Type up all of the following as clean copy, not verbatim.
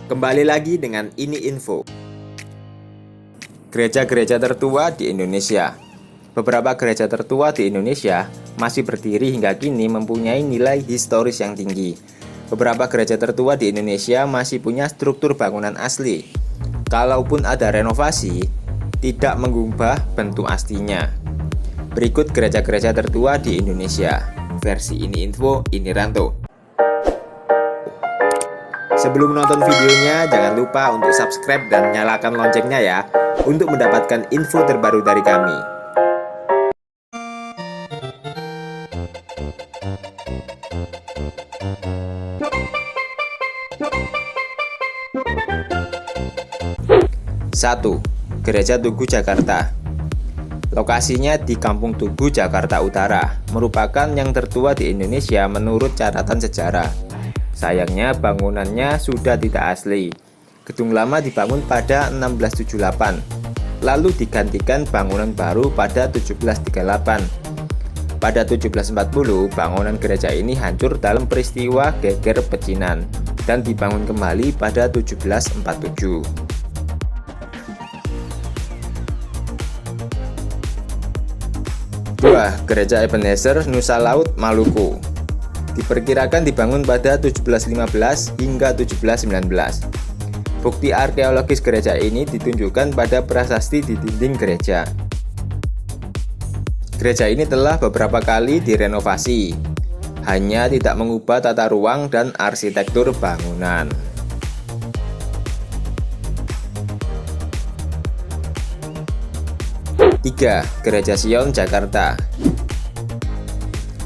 Kembali lagi dengan ini info. Gereja-gereja tertua di Indonesia. Beberapa gereja tertua di Indonesia masih berdiri hingga kini mempunyai nilai historis yang tinggi. Beberapa gereja tertua di Indonesia masih punya struktur bangunan asli. Kalaupun ada renovasi, tidak mengubah bentuk aslinya. Berikut gereja-gereja tertua di Indonesia. Versi ini info, ini Ranto. Sebelum menonton videonya, jangan lupa untuk subscribe dan nyalakan loncengnya ya, untuk mendapatkan info terbaru dari kami. Satu, Gereja Tugu Jakarta. Lokasinya di Kampung Tugu, Jakarta Utara, merupakan yang tertua di Indonesia menurut catatan sejarah. Sayangnya bangunannya sudah tidak asli. Gedung lama dibangun pada 1678, lalu digantikan bangunan baru pada 1738. Pada 1740, bangunan gereja ini hancur dalam peristiwa geger pecinan dan dibangun kembali pada 1747. Dua, Gereja Ebenezer, Nusa Laut, Maluku. Diperkirakan dibangun pada 1715 hingga 1719. Bukti arkeologis gereja ini ditunjukkan pada prasasti di dinding gereja. Gereja ini telah beberapa kali direnovasi, hanya tidak mengubah tata ruang dan arsitektur bangunan. Tiga, Gereja Sion, Jakarta.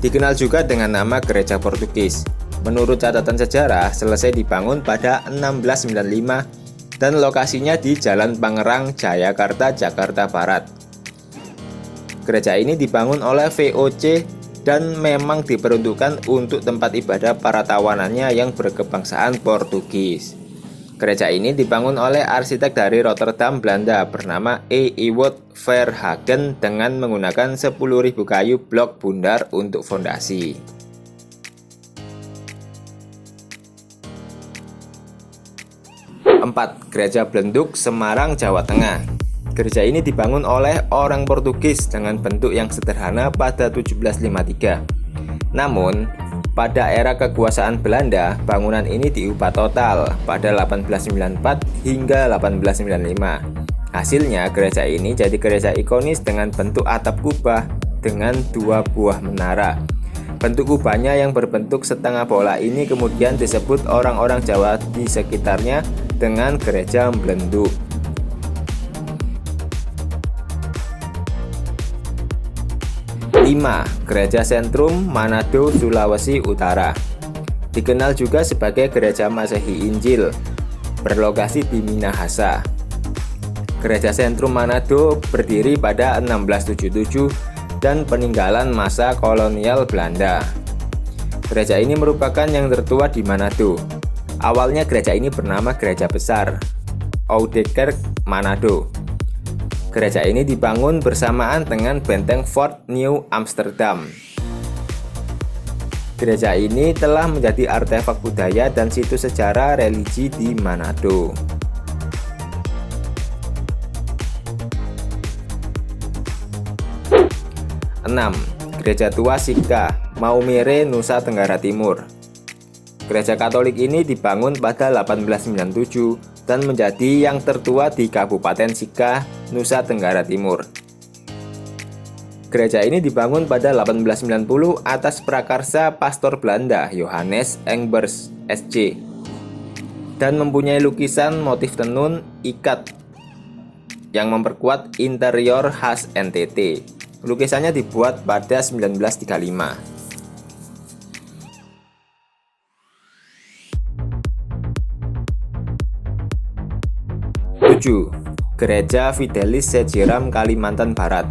Dikenal juga dengan nama Gereja Portugis. Menurut catatan sejarah, selesai dibangun pada 1695 dan lokasinya di Jalan Pangerang, Jayakarta, Jakarta Barat. Gereja ini dibangun oleh VOC dan memang diperuntukkan untuk tempat ibadah para tawanannya yang berkebangsaan Portugis. Gereja ini dibangun oleh arsitek dari Rotterdam, Belanda bernama E. Ewout Verhagen dengan menggunakan 10.000 kayu blok bundar untuk fondasi. Empat, Gereja Blenduk, Semarang, Jawa Tengah. Gereja ini dibangun oleh orang Portugis dengan bentuk yang sederhana pada 1753. Namun, pada era kekuasaan Belanda, bangunan ini diubah total pada 1894 hingga 1895. Hasilnya, gereja ini jadi gereja ikonis dengan bentuk atap kubah dengan 2 buah menara. Bentuk kubahnya yang berbentuk setengah bola ini kemudian disebut orang-orang Jawa di sekitarnya dengan gereja Blenduk. 5. Gereja Sentrum, Manado, Sulawesi Utara. Dikenal juga sebagai Gereja Masehi Injil, berlokasi di Minahasa. Gereja Sentrum Manado berdiri pada 1677 dan peninggalan masa kolonial Belanda. Gereja ini merupakan yang tertua di Manado. Awalnya gereja ini bernama Gereja Besar, Oudekerk, Manado. Gereja ini dibangun bersamaan dengan benteng Fort New Amsterdam. Gereja ini telah menjadi artefak budaya dan situs sejarah religi di Manado. Enam, Gereja Tua Sika, Maumere, Nusa Tenggara Timur. Gereja Katolik ini dibangun pada 1897 dan menjadi yang tertua di Kabupaten Sika, Nusa Tenggara Timur. Gereja ini dibangun pada 1890 atas prakarsa pastor Belanda Johannes Engbers SC dan mempunyai lukisan motif tenun ikat yang memperkuat interior khas NTT. Lukisannya dibuat pada 1935. 7. Gereja Fidelis Sejiram, Kalimantan Barat.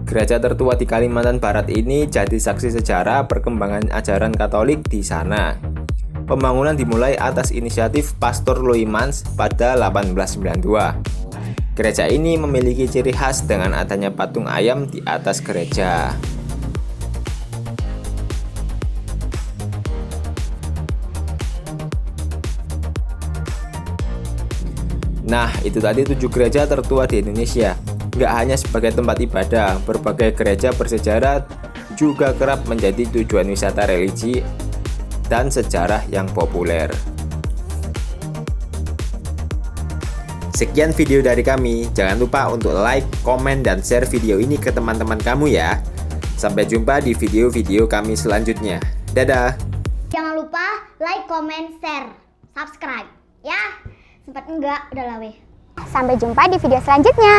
Gereja tertua di Kalimantan Barat ini jadi saksi sejarah perkembangan ajaran Katolik di sana. Pembangunan dimulai atas inisiatif Pastor Loimans pada 1892. Gereja ini memiliki ciri khas dengan adanya patung ayam di atas gereja. 8. Nah, itu tadi 7 gereja tertua di Indonesia. Nggak hanya sebagai tempat ibadah, berbagai gereja bersejarah juga kerap menjadi tujuan wisata religi dan sejarah yang populer. Sekian video dari kami. Jangan lupa untuk like, komen, dan share video ini ke teman-teman kamu ya. Sampai jumpa di video-video kami selanjutnya. Dadah! Jangan lupa like, comment, share, subscribe ya. Sempat enggak, udah lah weh. Sampai jumpa di video selanjutnya.